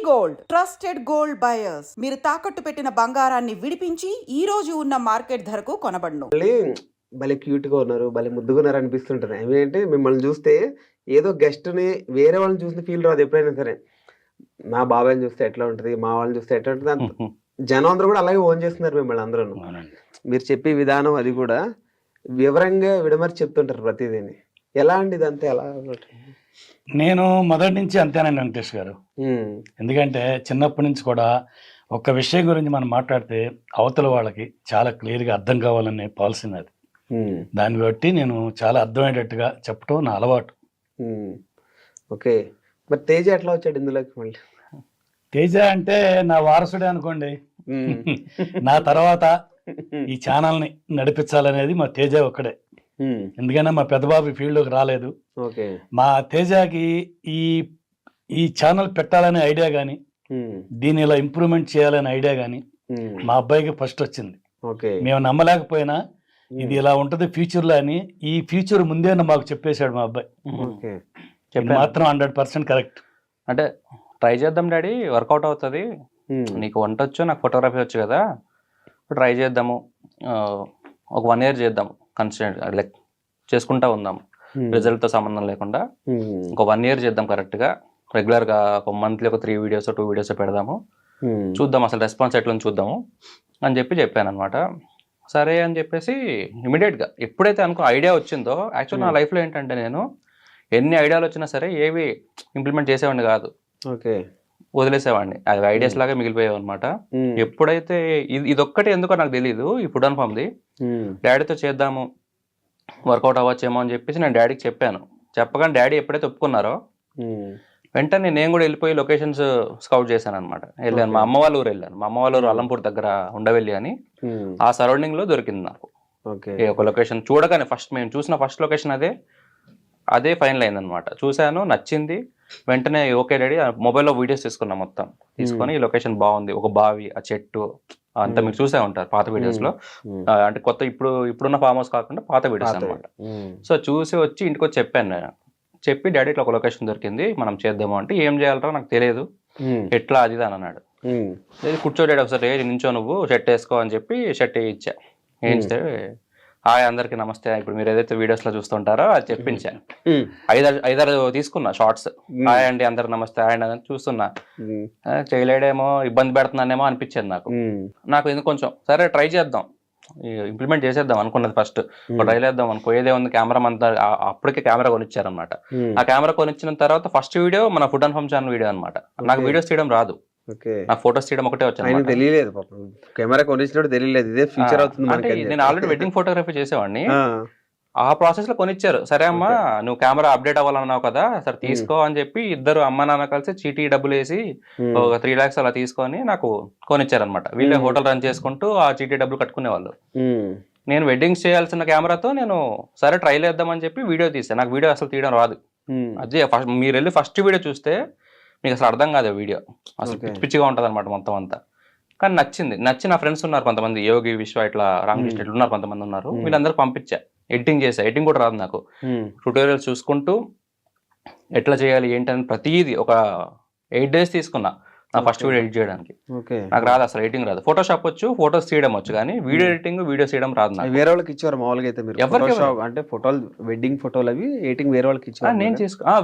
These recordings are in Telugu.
గోల్డ్ ట్రస్టెడ్ గోల్డ్ బయర్స్ మీరు తాకట్టు పెట్టిన బంగారాన్ని విడిపించి ఈ రోజు ఉన్న మార్కెట్ ధరకు కొనబడును. భలే క్యూట్గా ఉన్నారు, భలే ముద్దుగా ఉన్నారు అనిపిస్తుంటుంది. ఏంటంటే మిమ్మల్ని చూస్తే ఏదో గెస్ట్ని వేరే వాళ్ళని చూసిన ఫీల్ రాదు ఎప్పుడైనా సరే. మా బాబాయ్ని చూస్తే ఎట్లా ఉంటుంది, మా వాళ్ళని చూస్తే ఎట్లా ఉంటుంది అంత జనం అందరూ కూడా అలాగే ఓన్ చేస్తున్నారు మిమ్మల్ని అందరూ. మీరు చెప్పే విధానం అది కూడా వివరంగా విడమర్చి చెప్తుంటారు ప్రతిదీని. ఎలా అండి ఇదంతా ఎలా? నేను మొదటి నుంచి అంతేనండి వెంకటేష్ గారు. ఎందుకంటే చిన్నప్పటి నుంచి కూడా ఒక్క విషయం గురించి మనం మాట్లాడితే అవతల వాళ్ళకి చాలా క్లియర్గా అర్థం కావాలనే పాలసీ అది. దాన్ని బట్టి నేను చాలా అర్థమయ్యేటట్టుగా చెప్పడం నా అలవాటు. ఓకే, మరి తేజ ఎట్లా వచ్చాడు ఇందులోకి? మళ్ళీ తేజ అంటే నా వారసుడే అనుకోండి. నా తర్వాత ఈ ఛానల్ని నడిపించాలనేది మా తేజ ఒక్కడే. ఎందుకంటే మా పెద్దబాబు ఫీల్డ్లోకి రాలేదు. మా తేజకి ఈ ఛానల్ పెట్టాలనే ఐడియా కానీ దీన్ని ఇలా ఇంప్రూవ్మెంట్ చేయాలనే ఐడియా కానీ మా అబ్బాయికి ఫస్ట్ వచ్చింది. మేము నమ్మలేకపోయినా ఇది ఇలా ఉంటుంది ఫ్యూచర్లో అని. ఈ ఫ్యూచర్ ముందే మాకు చెప్పేశాడు మా అబ్బాయి. మాత్రం 100% కరెక్ట్. అంటే ట్రై చేద్దాం డాడీ, వర్కౌట్ అవుతుంది, నీకు వంట వచ్చు, నాకు ఫోటోగ్రఫీ వచ్చు కదా, ట్రై చేద్దాము, ఒక 1 year చేద్దాం, కన్సిస్టెంట్ లైక్ చేసుకుంటా ఉందాం, రిజల్ట్తో సంబంధం లేకుండా ఒక 1 year చేద్దాం కరెక్ట్గా, రెగ్యులర్గా ఒక మంత్లీ ఒక 3 videos 2 videos పెడదాము, చూద్దాం అసలు రెస్పాన్స్ ఎట్లా చూద్దాము అని చెప్పాను అనమాట. సరే అని చెప్పేసి ఇమీడియట్గా ఎప్పుడైతే ఐడియా వచ్చిందో, యాక్చువల్ నా లైఫ్లో ఏంటంటే నేను ఎన్ని ఐడియాలు వచ్చినా సరే ఏవి ఇంప్లిమెంట్ చేసేవాడిని కాదు, వదిలేసేవాడిని. అది ఐడియాస్ లాగా మిగిలిపోయావు అనమాట. ఎప్పుడైతే ఇదొక్కటి ఎందుకో నాకు తెలియదు, ఈ ఫుడ్ అండ్ ఫామ్ది డాడీతో చేద్దాము, వర్కౌట్ అవ్వచ్చేమో అని చెప్పేసి నేను డాడీకి చెప్పాను. చెప్పగానే డాడీ ఎప్పుడైతే ఒప్పుకున్నారో వెంటనే నేను కూడా వెళ్ళిపోయి లొకేషన్స్ స్కౌట్ చేశాను అనమాట. వెళ్ళాను, మా అమ్మ వాళ్ళ ఊరు వెళ్ళాను. మా అమ్మ వాళ్ళ ఊరు అల్లంపూర్ దగ్గర ఉండవెల్లి అని, ఆ సరౌండింగ్ లో దొరికింది నాకు ఒక లొకేషన్. చూడగానే మేము చూసిన ఫస్ట్ లొకేషన్ అదే ఫైనల్ అయిందనమాట. చూశాను, నచ్చింది. వెంటనే ఓకే డాడీ, మొబైల్లో వీడియోస్ తీసుకున్నాం, మొత్తం తీసుకొని ఈ లొకేషన్ బాగుంది, ఒక బావి, ఆ చెట్టు అంతా మీరు చూసే ఉంటారు పాత వీడియోస్ లో. అంటే కొత్త ఇప్పుడున్న ఫామ్ హౌస్ కాకుండా పాత వీడియోస్ అనమాట. సో చూసి వచ్చి ఇంటికి వచ్చి చెప్పాను నేను. చెప్పి డాడీ ఇట్లా ఒక లొకేషన్ దొరికింది, మనం చేద్దాము అంటే, ఏం చేయాలరా నాకు తెలియదు, ఎట్లా అది అని అన్నాడు. కూర్చోడాడు ఒకసారి, నించో నువ్వు, షర్ట్ వేసుకో అని చెప్పి షర్ట్ వేయించా. వేయించితే హాయ్ అందరికి నమస్తే, ఇప్పుడు మీరు ఏదైతే వీడియోస్ లో చూస్తుంటారో అది చెప్పించాను. 5-6 తీసుకున్నా షార్ట్స్. హాయ్ అండి అందరికి నమస్తే, హాయ్ అండి అని చూస్తున్నా. చేయలేడేమో, ఇబ్బంది పెడుతున్నానేమో అనిపించేది నాకు ఎందుకు కొంచెం. సరే ట్రై చేద్దాం, ఇంప్లిమెంట్ చేసేద్దాం అనుకున్నది. ఫస్ట్ ట్రై చేద్దాం అనుకోయేదే ఉంది. కెమెరా అంతా అప్పటికే కెమెరా కొనిచ్చారనమాట. ఆ కెమెరా కొనిచ్చిన తర్వాత ఫస్ట్ వీడియో మన food and form channel video అనమాట. నాకు వీడియోస్ తీయడం రాదు, నా ఫొటోస్ తీయడం ఒకటే వచ్చాను. తెలియలేదు కెమెరా కొనిచ్చినట్టు తెలియలేదు, ఇదే ఫ్యూచర్ అవుతుంది. నేను ఆల్రెడీ వెడ్డింగ్ ఫోటోగ్రఫీ చేసేవాడిని. ఆ ప్రాసెస్ లో కొనిచ్చారు. సరే అమ్మా నువ్వు కెమెరా అప్డేట్ అవ్వాలన్నావు కదా, సరే తీసుకో అని చెప్పి ఇద్దరు అమ్మ నాన్న కలిసి చీటీ డబ్బులు వేసి ఒక 3 lakhs అలా తీసుకొని నాకు కొనిచ్చారు అనమాట. వీళ్ళే హోటల్ రన్ చేసుకుంటూ ఆ చీటీ డబ్బులు కట్టుకునేవాళ్ళు. నేను వెడ్డింగ్స్ చేయాల్సిన కెమెరాతో నేను సరే ట్రై చేద్దామని చెప్పి వీడియో తీసాను. నాకు వీడియో అసలు తీయడం రాదు. అదే మీరు వెళ్ళి ఫస్ట్ వీడియో చూస్తే మీకు అసలు అర్థం కాదు వీడియో, అసలు పిచ్చి పిచ్చిగా ఉంటుంది అనమాట మొత్తం అంతా. కానీ నచ్చి నా ఫ్రెండ్స్ ఉన్నారు కొంతమంది, యోగి, విశ్వ, ఇట్లా రామకృష్ణ ఇట్లా ఉన్నారు కొంతమంది ఉన్నారు. వీళ్ళందరూ పంపించా, ఎడిటింగ్ చేసా. ఎడిటింగ్ కూడా రాదు నాకు, ట్యూటోరియల్స్ చూసుకుంటూ ఎట్లా చేయాలి ఏంటని ప్రతిదీ ఒక 8 days తీసుకున్నా నా ఫస్ట్ వీడియో ఎడిట్ చేయడానికి. నాకు రాదు అసలు, ఎడిటింగ్ రాదు. ఫోటోషాప్ వచ్చు, ఫోటోస్ తీయడం వచ్చు, కానీ వీడియో ఎడిటింగ్, వీడియోస్ తీయడం రాదు నాకు. వేరే వాళ్ళకి ఇచ్చారు మామూలుగా అయితే మీరు? ఎవరికి అంటే ఫోటోలు, వెడ్డింగ్ ఫోటోలు అవి ఎడిటింగ్ వేరే వాళ్ళకి ఇచ్చారు? నేను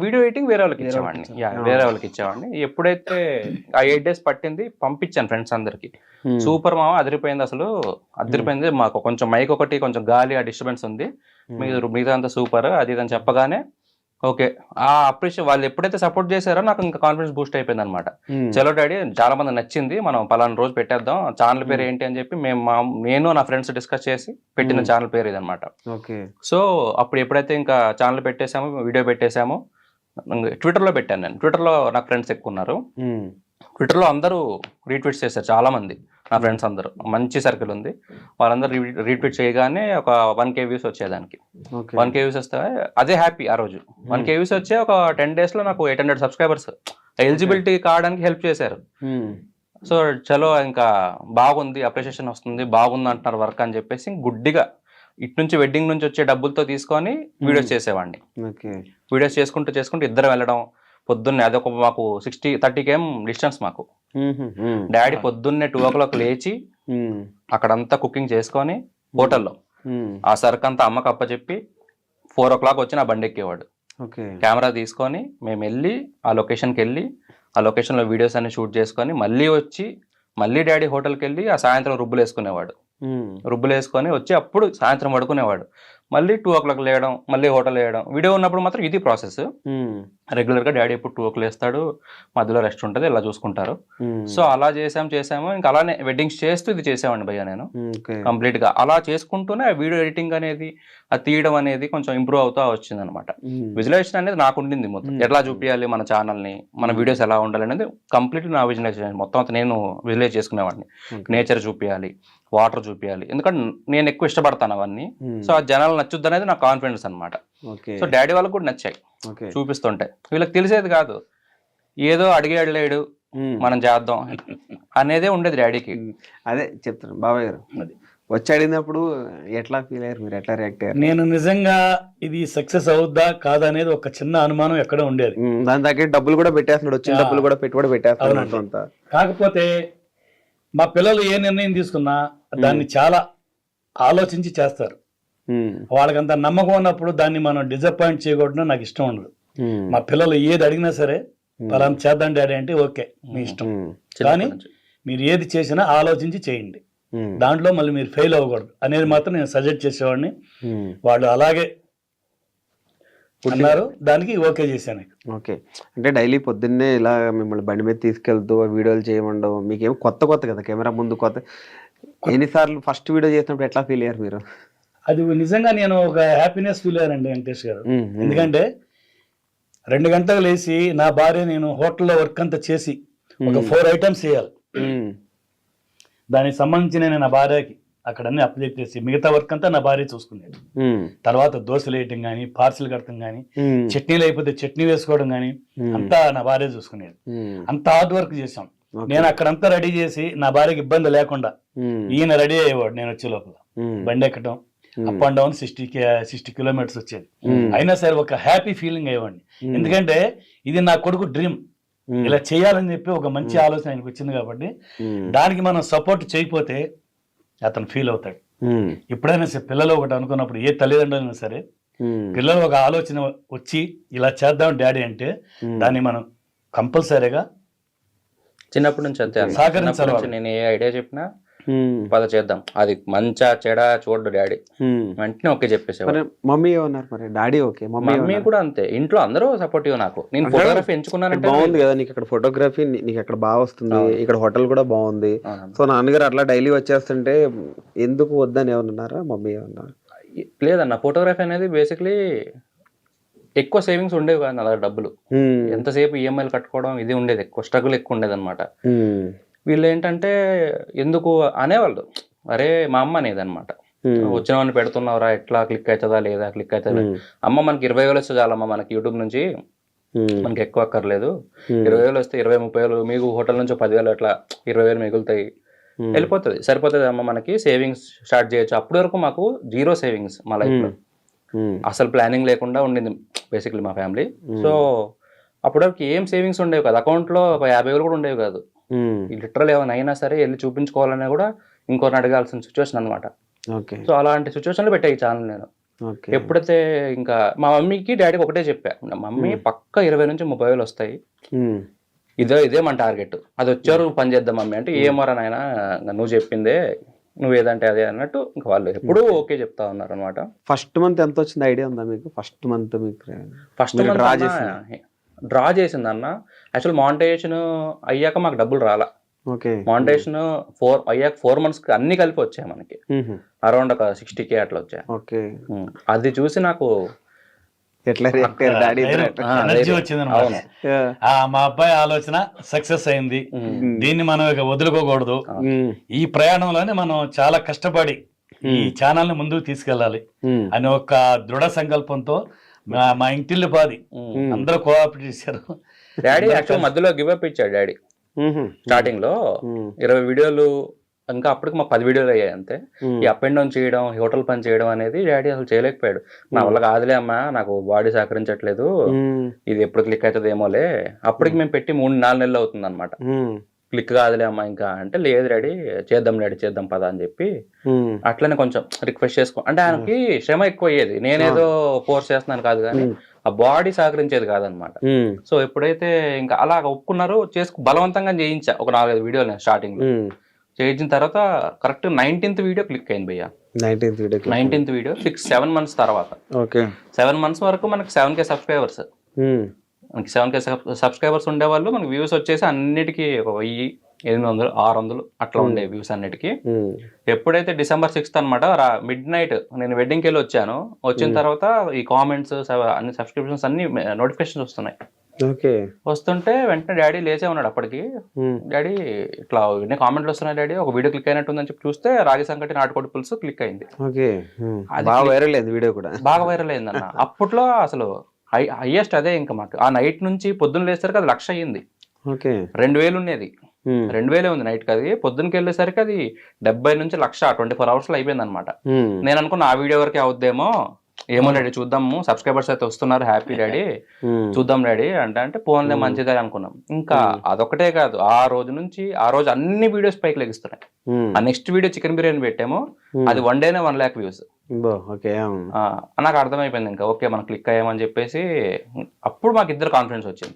వీడియో ఎడిటింగ్ వేరే వాళ్ళకి ఇచ్చేవాడిని. వేరే వాళ్ళకి ఇచ్చేవాడిని. ఎప్పుడైతే ఆ 8 days పట్టింది, పంపించాను ఫ్రెండ్స్ అందరికి. సూపర్ మామ, అదిరిపోయింది, అసలు అదిరిపోయింది. మాకు కొంచెం మైక్ ఒకటి కొంచెం గాలి, ఆ డిస్టర్బెన్స్ ఉంది, మిగతా అంతా సూపర్ అది ఇది అని చెప్పగానే ఓకే. ఆ అప్రిషియేట్ వాళ్ళు ఎప్పుడైతే సపోర్ట్ చేశారో నాకు ఇంకా కాన్ఫిడెన్స్ బూస్ట్ అయిపోయింది అనమాట. చలో డాడీ చాలా మంది నచ్చింది, మనం పలానా రోజు పెట్టేద్దాం, ఛానల్ పేరు ఏంటి అని చెప్పి నేను నా ఫ్రెండ్స్ డిస్కస్ చేసి పెట్టిన ఛానల్ పేరు ఇది అనమాట. సో అప్పుడు ఎప్పుడైతే ఇంకా ఛానల్ పెట్టేశామో, వీడియో పెట్టేశామో, ట్విట్టర్లో పెట్టాను నేను. ట్విట్టర్లో నాకు ఫ్రెండ్స్ ఎక్కువ ఉన్నారు. ట్విట్టర్లో అందరూ రీట్వీట్స్ చేశారు, చాలా మంది నా ఫ్రెండ్స్ అందరూ, మంచి సర్కిల్ ఉంది. వాళ్ళందరూ రీట్వీట్ చేయగానే ఒక 1K వ్యూస్ వచ్చేదానికి. 1K వ్యూస్ వస్తే అదే హ్యాపీ. ఆ రోజు 1K వ్యూస్ వచ్చే ఒక 10 days లో నాకు 800 subscribers ఎలిజిబిలిటీ కావడానికి హెల్ప్ చేశారు. సో చలో ఇంకా బాగుంది, అప్రిషియేషన్ వస్తుంది, బాగుంది అంటున్నారు వర్క్ అని చెప్పేసి గుడ్డిగా ఇటు నుంచి వెడ్డింగ్ నుంచి వచ్చే డబ్బులతో తీసుకొని వీడియోస్ చేసేవాడిని. వీడియోస్ చేసుకుంటూ ఇద్దరు వెళ్ళడం, పొద్దున్నే అదొక మాకు 30 km డిస్టెన్స్ మాకు. డాడీ పొద్దున్నే 2 o'clock లేచి అక్కడంతా కుకింగ్ చేసుకొని హోటల్లో ఆ సరుకు అంతా అమ్మకి అప్పచెప్పి 4 o'clock వచ్చి నా బండి ఎక్కేవాడు. కెమెరా తీసుకొని మేము వెళ్ళి ఆ లొకేషన్కి వెళ్ళి ఆ లొకేషన్లో వీడియోస్ అన్ని షూట్ చేసుకొని మళ్ళీ వచ్చి మళ్ళీ డాడీ హోటల్కి వెళ్ళి ఆ సాయంత్రం రుబ్బులు వేసుకునేవాడు. రుబ్బులు వేసుకొని వచ్చి అప్పుడు సాయంత్రం పడుకునేవాడు. మళ్ళీ 2 o'clock లేయడం, మళ్ళీ హోటల్ వేయడం. వీడియో ఉన్నప్పుడు మాత్రం ఇది ప్రాసెస్. రెగ్యులర్గా డాడీ ఎప్పుడు 2 o'clock లేస్తాడు, మధ్యలో రెస్ట్ ఉంటుంది, ఇలా చూసుకుంటారు. సో అలా చేసాము. ఇంకా అలానే వెడ్డింగ్స్ చేస్తూ ఇది చేసామండి భయ్య నేను కంప్లీట్ గా. అలా చేసుకుంటూనే వీడియో ఎడిటింగ్ అనేది, అది తీయడం అనేది కొంచెం ఇంప్రూవ్ అవుతా వచ్చింది అనమాట. విజువలైజేషన్ అనేది నాకు ఉండింది మొత్తం. ఎట్లా చూపించాలి మన ఛానల్ ని, మన వీడియోస్ ఎలా ఉండాలి అనేది కంప్లీట్ నా విజువలైజేషన్ మొత్తం అంతా నేను విజువలైజ్ చేసుకునేవాడిని. నేచర్ చూపించాలి, వాటర్ చూపించాలి, ఎందుకంటే నేను ఎక్కువ ఇష్టపడతాను అవన్నీ. సో ఆ జనాలు నచ్చుద్ది అనేది నా కాన్ఫిడెన్స్ అనమాట. సో డాడీ వాళ్ళకి కూడా నచ్చాయి చూపిస్తుంటే. వీళ్ళకి తెలిసేది కాదు, ఏదో అడిగాడు మనం చేద్దాం అనేదే ఉండేది డాడీకి. అదే చెప్తాను బాబాయ్ గారు, వచ్చి అడిగినప్పుడు ఎట్లా ఫీల్ అయ్యారు మీరు, ఎట్లా రియాక్ట్ అయ్యారు? నేను నిజంగా ఇది సక్సెస్ అవుద్దా కాదా అనేది ఒక చిన్న అనుమానం ఎక్కడ ఉండేది. దాని దగ్గర డబ్బులు కూడా పెట్టేస్తున్నాడు, వచ్చిన డబ్బులు కూడా పెట్టుబడి పెట్టేస్తున్నాడు. కాకపోతే మా పిల్లలు ఏ నిర్ణయం తీసుకున్నా దాన్ని చాలా ఆలోచించి చేస్తారు. వాళ్ళకంత నమ్మకం ఉన్నప్పుడు దాన్ని మనం డిసప్పాయింట్ చేయకూడదు, నాకు ఇష్టం ఉండదు. మా పిల్లలు ఏది అడిగినా సరే పలానా చేద్దాం డాడీ అంటే ఓకే మీ ఇష్టం, కానీ మీరు ఏది చేసినా ఆలోచించి చేయండి, దాంట్లో మళ్ళీ మీరు ఫెయిల్ అవ్వకూడదు అనేది మాత్రం నేను సజెస్ట్ చేసేవాడిని. వాళ్ళు అలాగే అన్నారు, దానికి ఓకే చేశాను. ఓకే, అంటే డైలీ పొద్దున్నే ఇలా మిమ్మల్ని బండి మీద తీసుకెళ్తూ వీడియోలు చేయమండవు, మీకేమో కొత్త కదా కెమెరా ముందు కొత్త. ఎన్నిసార్లు ఫస్ట్ వీడియో చేసినప్పుడు ఎట్లా ఫీల్ అయ్యారు మీరు? అది నిజంగా నేను ఒక హ్యాపీనెస్ ఫీల్ అయ్యానండి వెంకటేష్ గారు. ఎందుకంటే 2 గంటలు లేచి నా భార్య నేను హోటల్లో వర్క్ అంతా చేసి ఒక 4 items చేయాలి. దానికి సంబంధించి నేను నా భార్యకి అక్కడ అన్ని అప్లై చేసి మిగతా వర్క్ అంతా నా భార్య చూసుకునేది. తర్వాత దోశలు వేయటం కానీ, పార్సిల్ కడటం కానీ, చట్నీలు అయిపోతే చట్నీ వేసుకోవడం కానీ అంతా నా భార్య చూసుకునేది. అంత హార్డ్ వర్క్ చేసాం. నేను అక్కడంతా రెడీ చేసి నా భార్యకి ఇబ్బంది లేకుండా ఈయన రెడీ అయ్యేవాడు. నేను వచ్చే లోపల బండి ఎక్కడం, అప్ అండ్ డౌన్ 60 kilometers వచ్చేది. అయినా సరే ఒక హ్యాపీ ఫీలింగ్ అయ్యేవాడిని. ఎందుకంటే ఇది నా కొడుకు డ్రీమ్, ఇలా చేయాలని చెప్పి ఒక మంచి ఆలోచన ఆయనకు వచ్చింది కాబట్టి దానికి మనం సపోర్ట్ చేయకపోతే అతను ఫీల్ అవుతాడు. ఎప్పుడైనా సరే పిల్లలు ఒకటి అనుకున్నప్పుడు, ఏ తల్లిదండ్రులైనా సరే పిల్లలు ఒక ఆలోచన వచ్చి ఇలా చేద్దాం డాడీ అంటే దాన్ని మనం కంపల్సరీగా చిన్నప్పటి నుంచి అంతే సహకరించాలి. నేను ఏ ఐడియా చెప్పినా పద చేద్దాం, అది మంచా చెడా చూడు డాడీ వెంటనే ఓకే చెప్పేసేవాడు. మమ్మీ ఏమన్నారు మరి? డాడీ ఓకే, మమ్మీ కూడా అంతే. ఇంట్లో అందరూ సపోర్టివ్ నాకు. నేను ఫోటోగ్రఫీ ఎంచుకున్నానంటే బాగుంది కదా నీకు, అక్కడ ఫోటోగ్రఫీ నీకు అక్కడ బాగా వస్తుంది, ఇక్కడ హోటల్ కూడా బాగుంది. సో నాన్నగారు అట్లా డైలీ వచ్చేస్తుంటే ఎందుకు వద్దని ఏమన్నారా మమ్మీ? ఏమన్నా లేదన్న, ఫోటోగ్రఫీ అనేది బేసిక్లీ ఎక్కువ సేవింగ్స్ ఉండేవి కాదు నా దగ్గర. డబ్బులు ఎంతసేపు ఈఎంఐలు కట్టుకోవడం ఇది ఉండేది, ఎక్కువ స్ట్రగుల్ ఎక్కువ ఉండేది అనమాట. వీళ్ళు ఏంటంటే ఎందుకు అనేవాళ్ళు, అరే మా అమ్మ అనేది అనమాట, వచ్చిన వాడిని పెడుతున్నావురా, ఎట్లా క్లిక్ అవుతుందా లేదా, క్లిక్ అవుతుందా. అమ్మ మనకి 20,000 వస్తే చాలమ్మ మనకి యూట్యూబ్ నుంచి, మనకి ఎక్కువ అక్కర్లేదు. 20,000 వస్తే 20-30,000 మీకు హోటల్ నుంచి 10,000 అట్లా 20,000 మిగులుతాయి, వెళ్ళిపోతుంది, సరిపోతుంది అమ్మ మనకి, సేవింగ్స్ స్టార్ట్ చేయొచ్చు. అప్పటి వరకు మాకు 0 సేవింగ్స్ మా లైఫ్లో, అసలు ప్లానింగ్ లేకుండా ఉండింది బేసిక్లీ మా ఫ్యామిలీ. సో అప్పటివరకు ఏం సేవింగ్స్ ఉండేవి కాదు, అకౌంట్లో ఒక 50,000 కూడా ఉండేవి కాదు. లిటరల్ ఏమైనా అయినా సరే వెళ్ళి చూపించుకోవాలన్నా కూడా ఇంకొకరిని అడగాల్సిన సిచ్యువేషన్ అనమాట. సో అలాంటి సిచ్యువేషన్లో పెట్టాయి ఛానల్ నేను. ఎప్పుడైతే ఇంకా మా మమ్మీకి డాడీకి ఒకటే చెప్పా, మమ్మీ పక్క 20 నుంచి 30,000 వస్తాయి, ఇదే మన టార్గెట్, అది వచ్చారు పని చేద్దాం మమ్మీ అంటే, ఏమరా నాయన నువ్వు చెప్పిందే, నువ్వు ఏదంటే అదే అన్నట్టు ఇంకా వాళ్ళు ఎప్పుడూ ఓకే చెప్తా ఉన్నారు అనమాట. ఫస్ట్ మంత్ ఎంత వచ్చింది ఐడియా ఉందా మీకు? ఫస్ట్ మంత్ డ్రా చేసింది అన్న. యాక్చువల్ మానిటైజేషన్ అయ్యాక మాకు డబ్బులు రాలా. మానిటైజేషన్ 4 months అన్ని కలిపి వచ్చాయి మనకి, అరౌండ్ ఒక 60K అట్లా వచ్చాయి. అది చూసి నాకు ఎనర్జీ వచ్చింది. మా అబ్బాయి ఆలోచన సక్సెస్ అయింది, దీన్ని మనం ఇక వదులుకోకూడదు. ఈ ప్రయాణంలోనే మనం చాలా కష్టపడి ఈ ఛానల్ ని ముందుకు తీసుకెళ్ళాలి అని ఒక దృఢ సంకల్పంతో మా ఇంటిల్లి పాది అందరూ కోఆపరేట్ చేశారు. డాడీ యాక్చువల్ మధ్యలో గివ్ అప్ ఇచ్చాడు డాడీ. స్టార్టింగ్ లో 20 వీడియోలు ఇంకా అప్పటికి మాకు 10 వీడియోలు అయ్యాయి అంతే. ఈ అప్ అండ్ డౌన్ చేయడం, హోటల్ పని చేయడం అనేది డాడీ అసలు చేయలేకపోయాడు. నా వల్ల కాదులే అమ్మా, నాకు బాడీ సహకరించట్లేదు, ఇది ఎప్పుడు క్లిక్ అవుతుంది ఏమోలే. అప్పటికి మేము పెట్టి 3-4 నెలలు అవుతుంది అనమాట. క్లిక్ కాదులే అమ్మా ఇంకా అంటే, లేదు డాడీ చేద్దాం డాడీ చేద్దాం పదా అని చెప్పి అట్లనే కొంచెం రిక్వెస్ట్ చేసుకో అంటే ఆయనకి శ్రమ ఎక్కువ అయ్యేది. నేనేదో ఫోర్స్ చేస్తున్నాను కాదు కానీ ఆ బాడీ సహకరించేది కాదనమాట. సో ఎప్పుడైతే ఇంకా అలా ఒప్పుకున్నారో బలవంతంగా చేయించా ఒక 4-5 వీడియోలు నేను స్టార్టింగ్ లో చేయించిన తర్వాత కరెక్ట్ 19th వీడియో క్లిక్ అయింది భయ్య. 19th వీడియో 6-7 months తర్వాత 7 months వరకు మనకి 7K సబ్స్క్రైబర్స్. మనకి 7K సబ్స్క్రైబర్స్ ఉండేవాళ్ళు. మనకి వ్యూస్ వచ్చేసి అన్నిటికీ 1000, 800, 600 అట్లా ఉండే వ్యూస్ అన్నిటికీ. ఎప్పుడైతే December 6th అనమాట midnight నేను వెడ్డింగ్కి వెళ్ళి వచ్చాను. వచ్చిన తర్వాత ఈ కామెంట్స్ అన్ని సబ్స్క్రిప్షన్స్ అన్ని నోటిఫికేషన్స్ వస్తున్నాయి. వస్తుంటే వెంటనే డాడీ లేచే ఉన్నాడు అప్పటికి. డాడీ ఇట్లా ఇన్ని కామెంట్లు వస్తున్నాయి డాడీ, ఒక వీడియో క్లిక్ అయినట్టుందని చెప్పి చూస్తే రాగి సంకటి నాటుకోడి పులుసు క్లిక్ అయింది. బాగా వైరల్ అయింది వీడియో కూడా, బాగా వైరల్ అయింది అన్న. అప్పట్లో అసలు హైయెస్ట్ అదే. ఇంకా మాకు ఆ నైట్ నుంచి పొద్దున్న లేసరికి అది 1,00,000 అయ్యింది. 2,000 ఉండేది, 2,000 ఉంది నైట్ కి. అది పొద్దున్నకి వెళ్ళేసరికి అది 70 నుంచి 1,00,000 24 hours లో అయిపోయింది అనమాట. నేను అనుకున్న ఆ వీడియో వరకే అవుద్దేమో, ఏమో డాడీ చూద్దాము, సబ్స్క్రైబర్స్ అయితే వస్తున్నారు, హ్యాపీ డాడీ చూద్దాం డాడీ అంటే ఫోన్లే మంచిదే అనుకున్నాం. ఇంకా అదొకటే కాదు, ఆ రోజు అన్ని వీడియోస్ పైకి లెగిస్తున్నాయి. ఆ నెక్స్ట్ వీడియో చికెన్ బిర్యానీ పెట్టాము, అది 1 డేనే 1 lakh వ్యూస్. నాకు అర్థమైపోయింది ఇంకా ఓకే మనం క్లిక్ అయ్యామని చెప్పేసి. అప్పుడు మాకు ఇద్దరు కాన్ఫిడెన్స్ వచ్చింది.